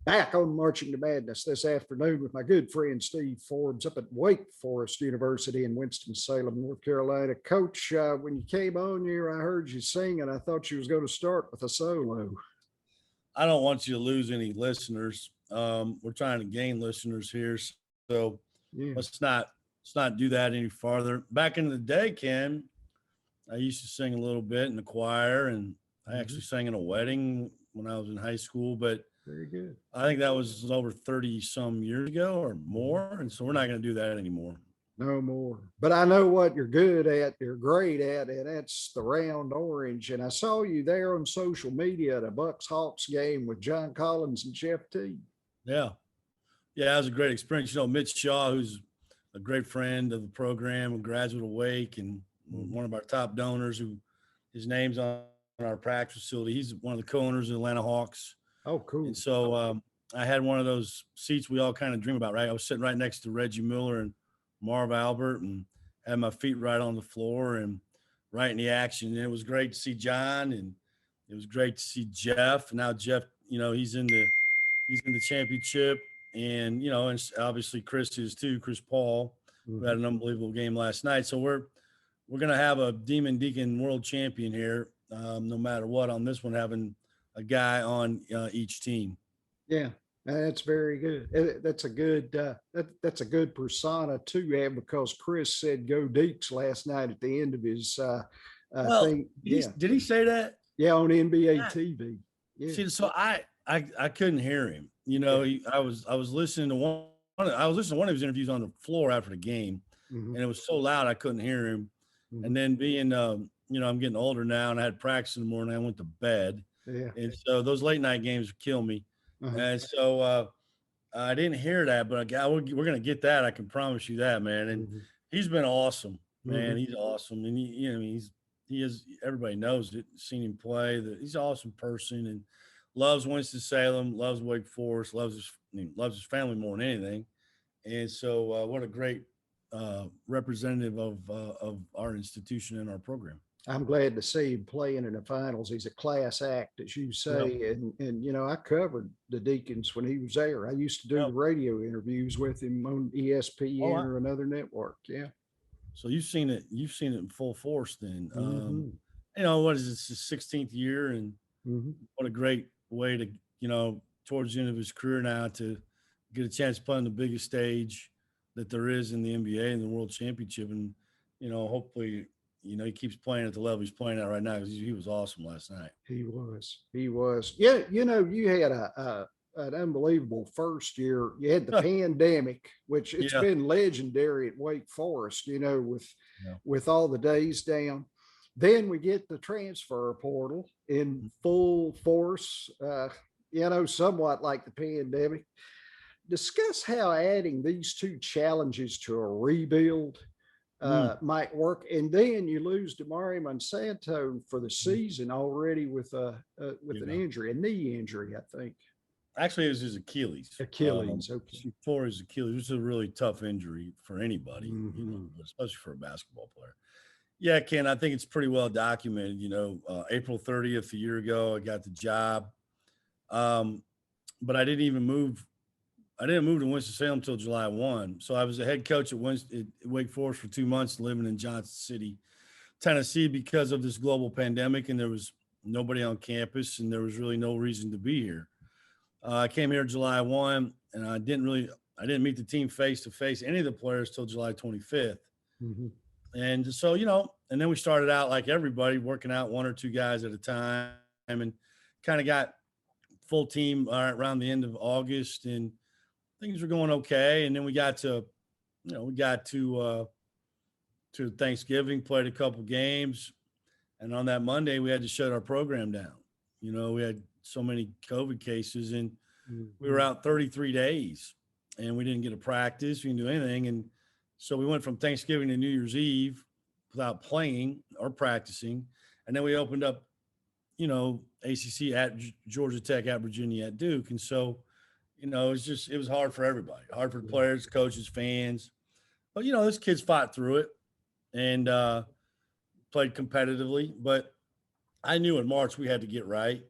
Back on Marching to Madness this afternoon with my good friend Steve Forbes up at Wake Forest University in Winston-Salem, North Carolina. Coach, when you came on here, I heard you sing, and I thought you was going to start with a solo. I don't want you to lose any listeners. We're trying to gain listeners here, so let's not do that any farther. Back in the day, Ken, I used to sing a little bit in the choir, and I actually sang in a wedding when I was in high school, but very good. I think that was over 30 some years ago or more. And so we're not going to do that anymore. No more. But I know what you're good at, you're great at, and that's the round orange. And I saw you there on social media at a Bucks Hawks game with John Collins and Jeff T. Yeah. Yeah, that was a great experience. You know, Mitch Shaw, who's a great friend of the program, a graduate of Wake, and one of our top donors, who his name's on our practice facility. He's one of the co-owners of the Atlanta Hawks. Oh, cool. And so I had one of those seats we all kind of dream about, right? I was sitting right next to Reggie Miller and Marv Albert and had my feet right on the floor and right in the action. And it was great to see John, and it was great to see Jeff. And now Jeff, you know, he's in the championship, and, you know, and obviously Chris is too, Chris Paul, who had an unbelievable game last night. So we're going to have a Demon Deacon world champion here, no matter what, on this one, having a guy on each team. Yeah, that's very good. That's a good that's a good persona to have, because Chris said "Go Deeks" last night at the end of his thing. Did he say that? Yeah, on NBA TV. Yeah. See, so I couldn't hear him. You know, I was listening to one of his interviews on the floor after the game, and it was so loud I couldn't hear him. And then being you know, I'm getting older now, and I had practice in the morning. I went to bed. Yeah. And so those late night games kill me. And so I didn't hear that, but we're going to get that. I can promise you that, man. And he's been awesome, man. He's awesome. And you know, he is, everybody knows it, seen him play, that he's an awesome person and loves Winston-Salem, loves Wake Forest, loves his family more than anything. And so what a great representative of our institution and our program. I'm glad to see him playing in the finals. He's a class act, as you say. And you know, I covered the Deacons when he was there. I used to do the radio interviews with him on ESPN or another network. Yeah. So you've seen it in full force then. You know, what is this, his 16th year? And what a great way to, you know, towards the end of his career now, to get a chance to play on the biggest stage that there is in the NBA and the World Championship. And, you know, hopefully, you know, he keeps playing at the level he's playing at right now, because he was awesome last night. He was. Yeah, you know, you had an unbelievable first year. You had the pandemic, which it's been legendary at Wake Forest, you know, with all the days down. Then we get the transfer portal in full force, you know, somewhat like the pandemic. Discuss how adding these two challenges to a rebuild might work. And then you lose Damari Monsanto for the season already with an injury, a knee injury, I think. Actually, it was his Achilles. Okay. For his Achilles, which is a really tough injury for anybody, you know, especially for a basketball player. Yeah, Ken, I think it's pretty well documented. You know, April 30th, a year ago, I got the job. But I didn't move to Winston-Salem until July 1. So I was a head coach at Wake Forest for 2 months, living in Johnson City, Tennessee, because of this global pandemic, and there was nobody on campus, and there was really no reason to be here. I came here July 1, and I didn't meet the team face-to-face, any of the players, till July 25th. And so, you know, and then we started out like everybody, working out one or two guys at a time, and kind of got full team around the end of August, and things were going okay. And then we got to Thanksgiving, played a couple games. And on that Monday, we had to shut our program down. You know, we had so many COVID cases, and we were out 33 days, and we didn't get a practice. We didn't do anything. And so we went from Thanksgiving to New Year's Eve without playing or practicing. And then we opened up, you know, ACC at Georgia Tech, at Virginia, at Duke. And so, you know, it was hard for everybody, hard for the players, coaches, fans. But, you know, those kids fought through it and played competitively. But I knew in March we had to get right.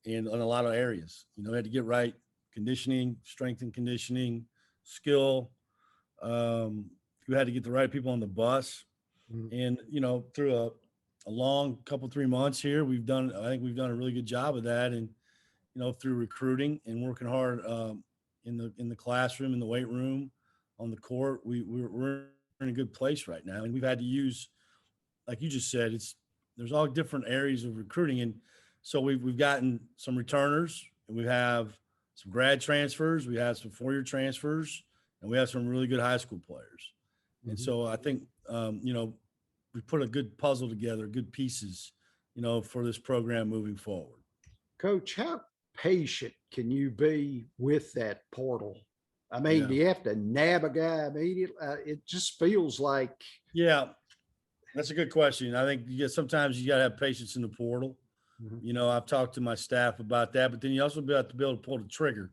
in a lot of areas. We had to get right conditioning, strength and conditioning, skill. We had to get the right people on the bus. And, through a long couple, 3 months here, I think we've done a really good job of that. And, through recruiting and working hard in the classroom, in the weight room, on the court, we're in a good place right now. And we've had to use, like you just said, there's all different areas of recruiting. And so we've gotten some returners, and we have some grad transfers, we have some 4-year transfers, and we have some really good high school players. And so I think, we put a good puzzle together, good pieces, for this program moving forward. Coach, how patient can you be with that portal? I mean, do you have to nab a guy immediately? It just feels like. Yeah, that's a good question. I think sometimes you got to have patience in the portal. I've talked to my staff about that, but then you also have to be able to pull the trigger,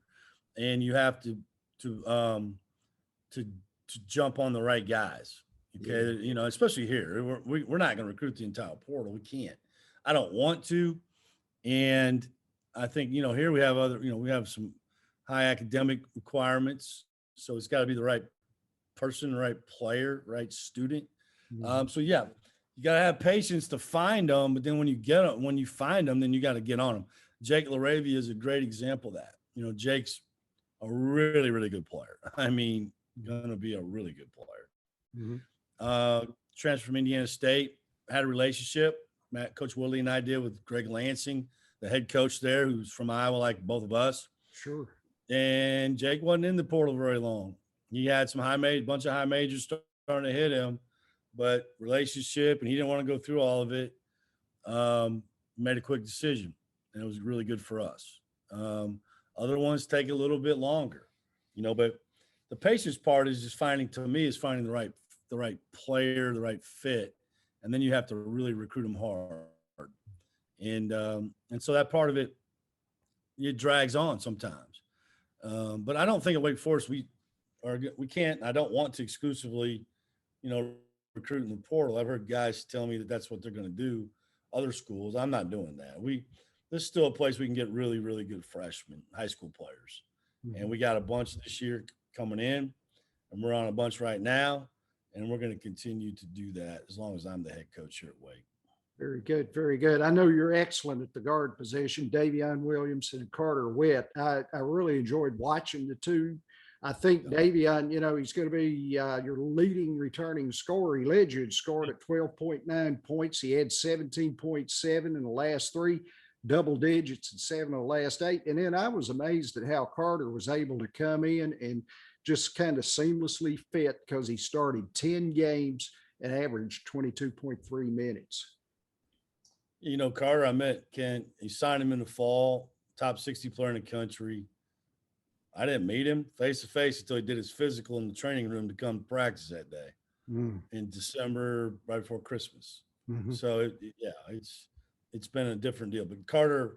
and you have to jump on the right guys. Okay. Yeah. Especially here, we're not going to recruit the entire portal. We can't. I don't want to. And I think, here we have we have some high academic requirements. So it's got to be the right person, the right player, right student. So yeah, you got to have patience to find them. But then when you find them, then you got to get on them. Jake LaRavia is a great example of that. Jake's a really, really good player. I mean, going to be a really good player. Transferred from Indiana State, had a relationship. Coach Willie and I did with Greg Lansing, the head coach there, who's from Iowa, like both of us. Sure. And Jake wasn't in the portal very long. He had some bunch of high majors starting to hit him, but relationship, and he didn't want to go through all of it. Made a quick decision, and it was really good for us. Other ones take a little bit longer, but the patience part is just finding the right player, the right fit. And then you have to really recruit them hard. And so that part of it drags on sometimes. But I don't think at Wake Forest, we can't, I don't want to exclusively, recruit in the portal. I've heard guys tell me that that's what they're going to do. Other schools, I'm not doing that. This is still a place we can get really, really good freshmen, high school players. And we got a bunch this year coming in, and we're on a bunch right now. And we're going to continue to do that as long as I'm the head coach here at Wake. Very good. Very good. I know you're excellent at the guard position, Davien Williamson and Carter Whitt. I really enjoyed watching the two. I think Davien, he's going to be your leading returning scorer. He led you and scored at 12.9 points. He had 17.7 in the last 3, double digits in 7 of the last 8. And then I was amazed at how Carter was able to come in and just kind of seamlessly fit, because he started 10 games and averaged 22.3 minutes. Carter, I met Kent. He signed him in the fall, top 60 player in the country. I didn't meet him face to face until he did his physical in the training room to come to practice that day in December, right before Christmas. So it's been a different deal. But Carter,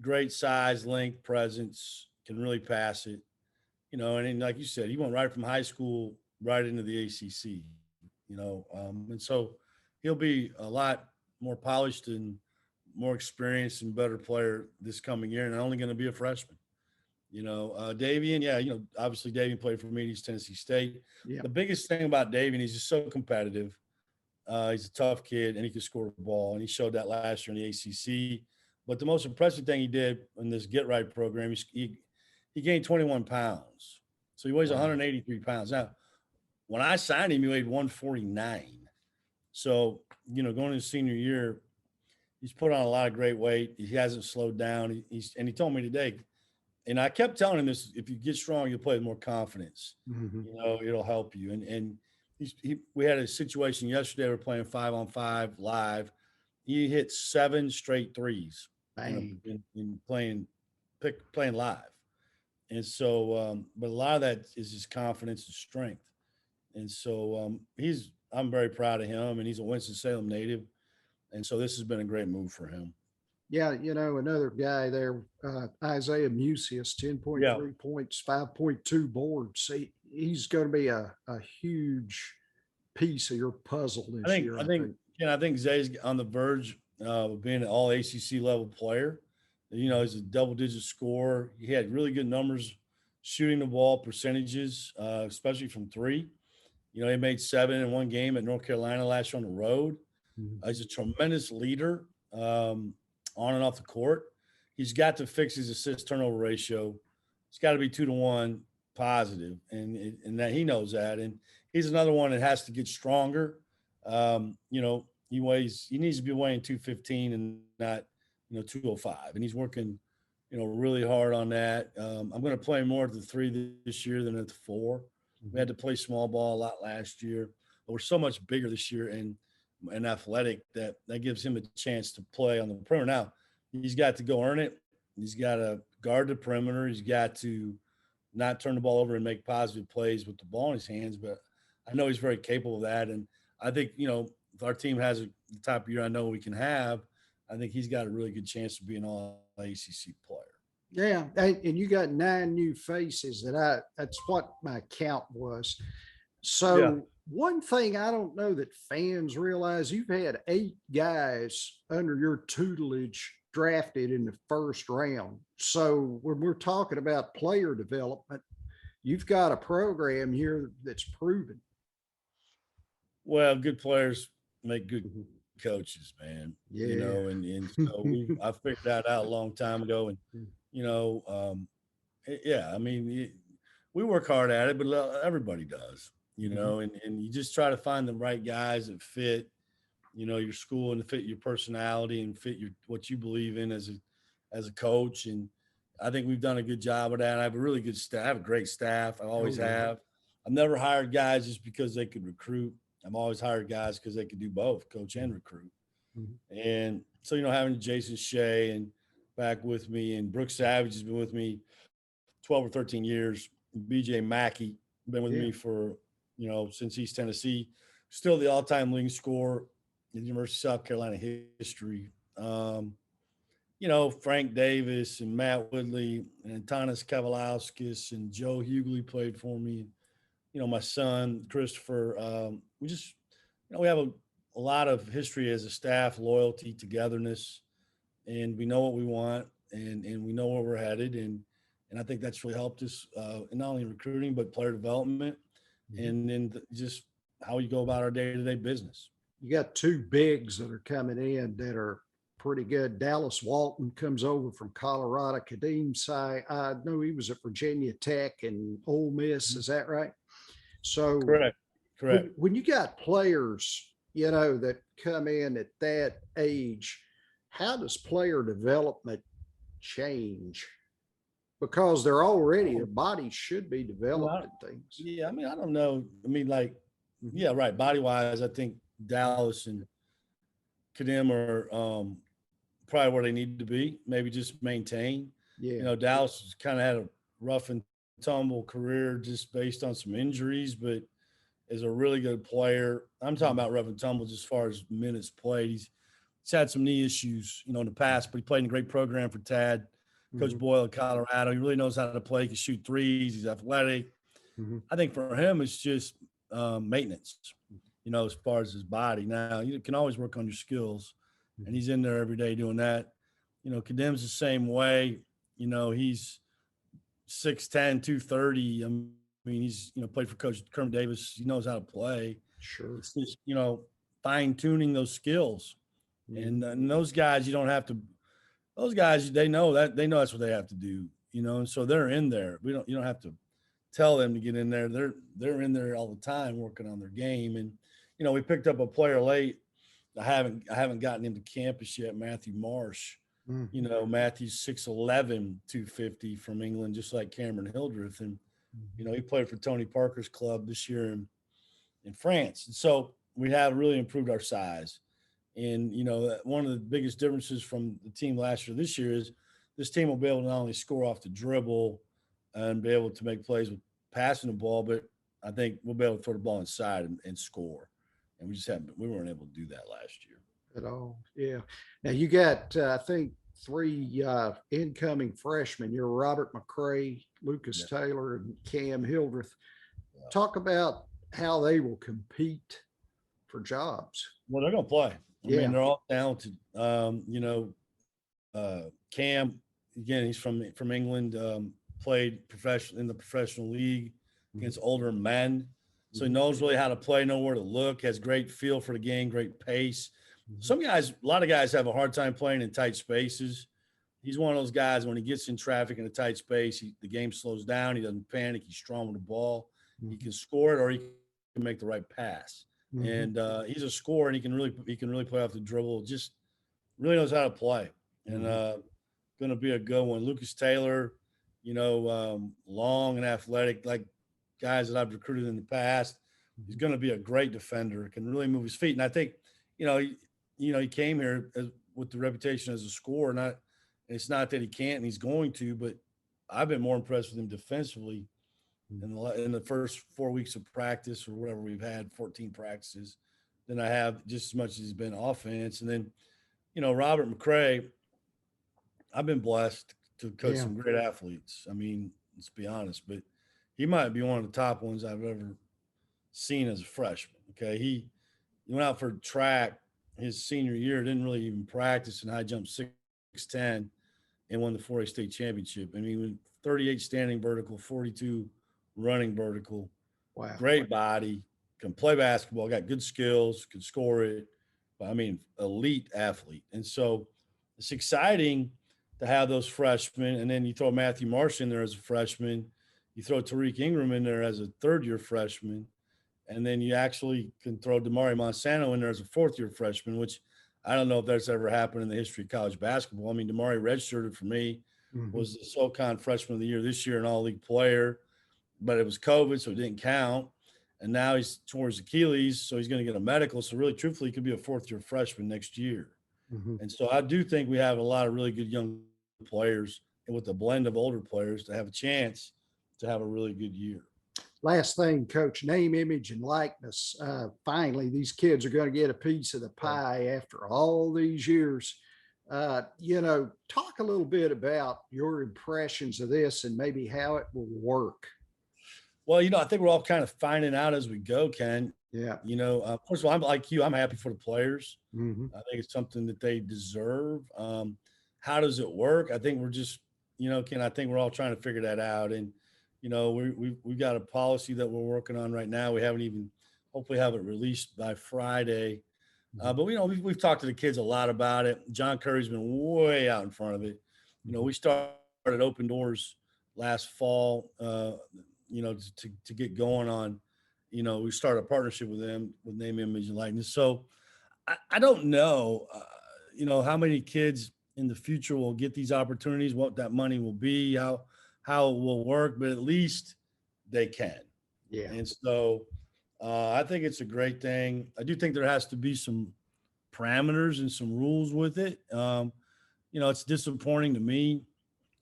great size, length, presence, can really pass it. And then, like you said, he went right from high school right into the ACC, and so he'll be a lot more polished and more experienced and better player this coming year, and only going to be a freshman. Davien, obviously Davien played for me. He's Tennessee State. The biggest thing about Davien, he's just so competitive. He's a tough kid, and he can score the ball, and he showed that last year in the ACC. But the most impressive thing he did in this Get Right program, he gained 21 pounds. So he weighs 183 pounds. Now, when I signed him, he weighed 149. So, going into his senior year, he's put on a lot of great weight. He hasn't slowed down. And he told me today, and I kept telling him this, if you get strong, you'll play with more confidence. It'll help you. And we had a situation yesterday. We're playing 5-on-5 live. He hit 7 straight threes in playing live. And so, but a lot of that is his confidence and strength. And so I'm very proud of him, and he's a Winston-Salem native. And so this has been a great move for him. Yeah. Another guy there, Isaiah Mucius, 10.3 points, 5.2 boards. He's going to be a huge piece of your puzzle this year. I think Zay's on the verge of being an all ACC level player. He's a double-digit scorer. He had really good numbers shooting the ball percentages, especially from three. He made 7 in one game at North Carolina last year on the road. He's a tremendous leader on and off the court. He's got to fix his assist turnover ratio. It's got to be 2-to-1 positive, and that he knows that. And he's another one that has to get stronger. He needs to be weighing 215 and not 205, and he's working really hard on that. I'm going to play more at the 3 this year than at the 4. We had to play small ball a lot last year, but we're so much bigger this year and athletic that gives him a chance to play on the perimeter. Now, he's got to go earn it. He's got to guard the perimeter. He's got to not turn the ball over and make positive plays with the ball in his hands, but I know he's very capable of that. And I think, if our team has the type of year I know we can have, I think he's got a really good chance to be an all-ACC player. Yeah, and you got 9 new faces that's what my count was. So yeah. One thing I don't know that fans realize, you've had 8 guys under your tutelage drafted in the first round. So when we're talking about player development, you've got a program here that's proven. Well, good players make good coaches, man. Yeah. And so I figured that out a long time ago. And, we work hard at it, but everybody does, and you just try to find the right guys that fit, your school and fit your personality and fit what you believe in as a coach. And I think we've done a good job of that. I have a really good staff. I have a great staff. I always have. I've never hired guys just because they could recruit. I've always hired guys because they could do both, coach and recruit. And so, having Jason Shea and back with me, and Brooks Savage has been with me 12 or 13 years. BJ Mackey been with me for, since East Tennessee, still the all-time leading scorer in the University of South Carolina history. Frank Davis and Matt Woodley and Antanas Kavalauskas and Joe Hughley played for me. My son, Christopher, we have a lot of history as a staff, loyalty, togetherness, and we know what we want and we know where we're headed. And I think that's really helped us in not only recruiting, but player development and then just how you go about our day-to-day business. You got 2 bigs that are coming in that are pretty good. Dallas Walton comes over from Colorado. Kadeem Sy, I know he was at Virginia Tech and Ole Miss. Is that right? So correct. When you got players, that come in at that age, how does player development change? Because their bodies should be developed and things. Yeah, I don't know. Right. Body wise, I think Dallas and Kadeem are probably where they need to be. Maybe just maintain. Yeah. Dallas kind of had a rough and tumble career just based on some injuries, but is a really good player. I'm talking about rough and tumble as far as minutes played. He's had some knee issues, in the past, but he played in a great program for Tad, Coach Boyle at Colorado. He really knows how to play. He can shoot threes. He's athletic. I think for him, it's just maintenance, as far as his body. Now, you can always work on your skills, and he's in there every day doing that. Kadeem's the same way. He's 6'10", 230. He's, played for Coach Kermit Davis. He knows how to play. Sure. It's just, fine-tuning those skills. And those guys, you don't have to – those guys, they know that's what they have to do, and so they're in there. You don't have to tell them to get in there. They're in there all the time working on their game. And, we picked up a player late. I haven't gotten him to campus yet, Matthew Marsh. Matthew's 6'11", 250 from England, just like Cameron Hildreth. And, he played for Tony Parker's club this year in France. And so we have really improved our size. And, one of the biggest differences from the team last year this year is this team will be able to not only score off the dribble and be able to make plays with passing the ball, but I think we'll be able to throw the ball inside and score. And we weren't able to do that last year. At all. Yeah. Now you got, I think, 3 incoming freshmen. You're Robert McCray, Lucas Taylor, and Cam Hildreth. Talk about how they will compete for jobs. Well, they're going to play. I mean, they're all talented. Cam again, he's from England, played in the professional league against older men. So he knows really how to play, know where to look, has great feel for the game, great pace. A lot of guys have a hard time playing in tight spaces. He's one of those guys, when he gets in traffic in a tight space, the game slows down. He doesn't panic. He's strong with the ball. He can score it, or he can make the right pass. And he's a scorer, and he can really play off the dribble. Just really knows how to play, and going to be a good one. Lucas Taylor, long and athletic, like guys that I've recruited in the past. He's going to be a great defender. Can really move his feet, and I think, he came here with the reputation as a scorer. Not, it's not that he can't, and he's going to, but I've been more impressed with him defensively in the first 4 weeks of practice, or whatever we've had, 14 practices, than I have just as much as he's been offense. And then, Robert McCray, I've been blessed to coach some great athletes. I mean, let's be honest, but he might be one of the top ones I've ever seen as a freshman. Okay. He went out for track his senior year, didn't really even practice, and high jump 6'10", and won the 4A state championship. I mean, 38 standing vertical, 42 running vertical. Wow. Great body, can play basketball, got good skills, can score it. I mean, elite athlete. And so it's exciting to have those freshmen. And then you throw Matthew Marsh in there as a freshman. You throw Tariq Ingram in there as a third-year freshman. And then you actually can throw Damari Monsanto in there as a fourth-year freshman, which I don't know if that's ever happened in the history of college basketball. I mean, Damari redshirted for me, was the SoCon Freshman of the Year this year, an all-league player, but it was COVID, so it didn't count. And now he's towards Achilles, so he's going to get a medical. So really, truthfully, he could be a fourth-year freshman next year. And so I do think we have a lot of really good young players, and with a blend of older players, to have a chance to have a really good year. Last thing, Coach, name, image, and likeness. Finally, these kids are going to get a piece of the pie after all these years. Talk a little bit about your impressions of this and maybe how it will work. Well, I think we're all kind of finding out as we go, Ken. Yeah. First of all, I'm like you. I'm happy for the players. I think it's something that they deserve. How does it work? I think we're just, Ken, I think we're all trying to figure that out. And, we've got a policy that we're working on right now. We haven't even, hopefully have it released by Friday. But we've talked to the kids a lot about it. John Curry's been way out in front of it. We started Open Doors last fall, to get going on, we started a partnership with them with name, image, and likeness. So I don't know, how many kids in the future will get these opportunities, what that money will be, how it will work, but at least they can. Yeah. And so I think it's a great thing. I do think there has to be some parameters and some rules with it. It's disappointing to me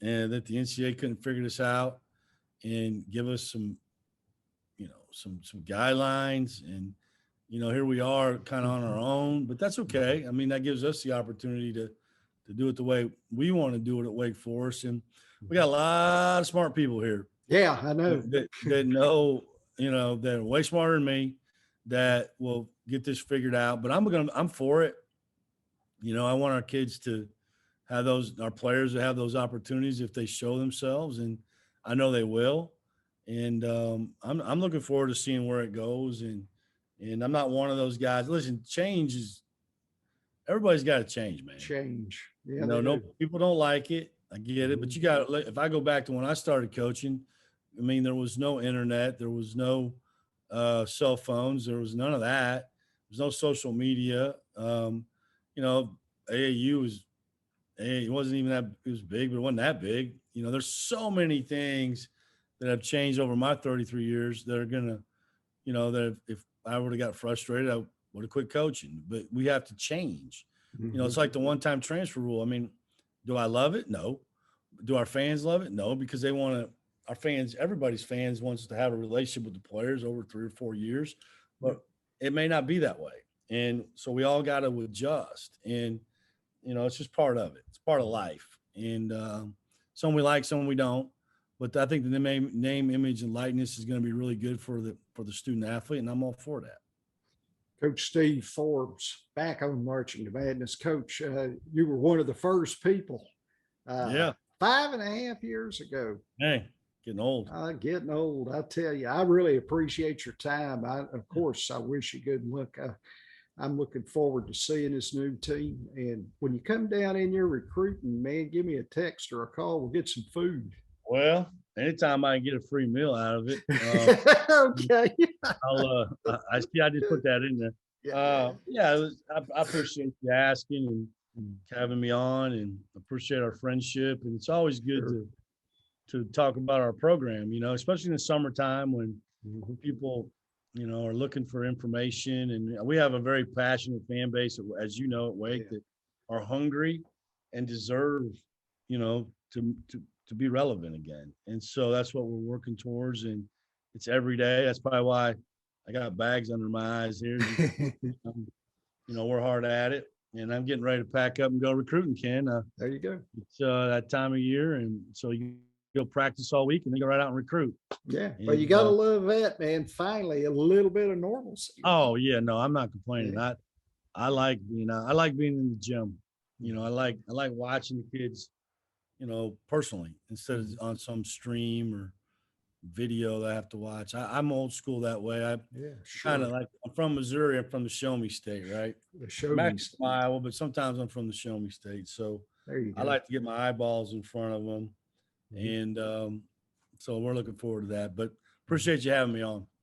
that the NCAA couldn't figure this out and give us some guidelines. And, here we are kind of on our own, but that's okay. I mean, that gives us the opportunity to do it the way we want to do it at Wake Forest. And we got a lot of smart people here. Yeah, I know. That know, that are way smarter than me, that will get this figured out. But I'm for it. I want our kids to have our players to have those opportunities if they show themselves, and I know they will. And I'm looking forward to seeing where it goes. And I'm not one of those guys. Listen, everybody's got to change, man. Change. Yeah. No, people don't like it. I get it. But if I go back to when I started coaching, I mean, there was no internet. There was no cell phones. There was none of that. There was no social media. AAU it wasn't even that, it was big, but it wasn't that big. There's so many things that have changed over my 33 years that are going to, that if I would have got frustrated, I would have quit coaching. But we have to change. It's like the one-time transfer rule. I mean, do I love it? No. Do our fans love it? No, because they want to, our fans, everybody's fans wants to have a relationship with the players over 3 or 4 years, but it may not be that way. And so we all got to adjust. And, it's just part of it. It's part of life. And some we like, some we don't. But I think the name, image, and likeness is going to be really good for the student athlete, and I'm all for that. Coach Steve Forbes, back on Marching to Madness. Coach, you were one of the first people 5.5 years ago. Hey, getting old. Getting old. I tell you, I really appreciate your time. Of course, I wish you good luck. I'm looking forward to seeing this new team. And when you come down in your recruiting, man, give me a text or a call. We'll get some food. Well, anytime I can get a free meal out of it. Okay. I see. I just put that in there. I appreciate you asking and having me on, and appreciate our friendship. And it's always good to talk about our program, especially in the summertime when people, are looking for information. And we have a very passionate fan base, as you know, at Wake, that are hungry and deserve, to be relevant again. And so that's what we're working towards. And it's every day. That's probably why I got bags under my eyes here. We're hard at it, and I'm getting ready to pack up and go recruiting, Ken. There you go. It's that time of year. And so you go practice all week and then go right out and recruit. Yeah. But you got to love that, man. Finally, a little bit of normalcy. Oh yeah. No, I'm not complaining. Yeah. I like being in the gym. I like watching the kids, personally, instead of on some stream or video that I have to watch. I'm old school that way. Kind of like, I'm from Missouri. I'm from the Show Me State, right? The Show Me State. Iowa, but sometimes I'm from the Show Me State. So there you go. I like to get my eyeballs in front of them. And so we're looking forward to that. But appreciate you having me on.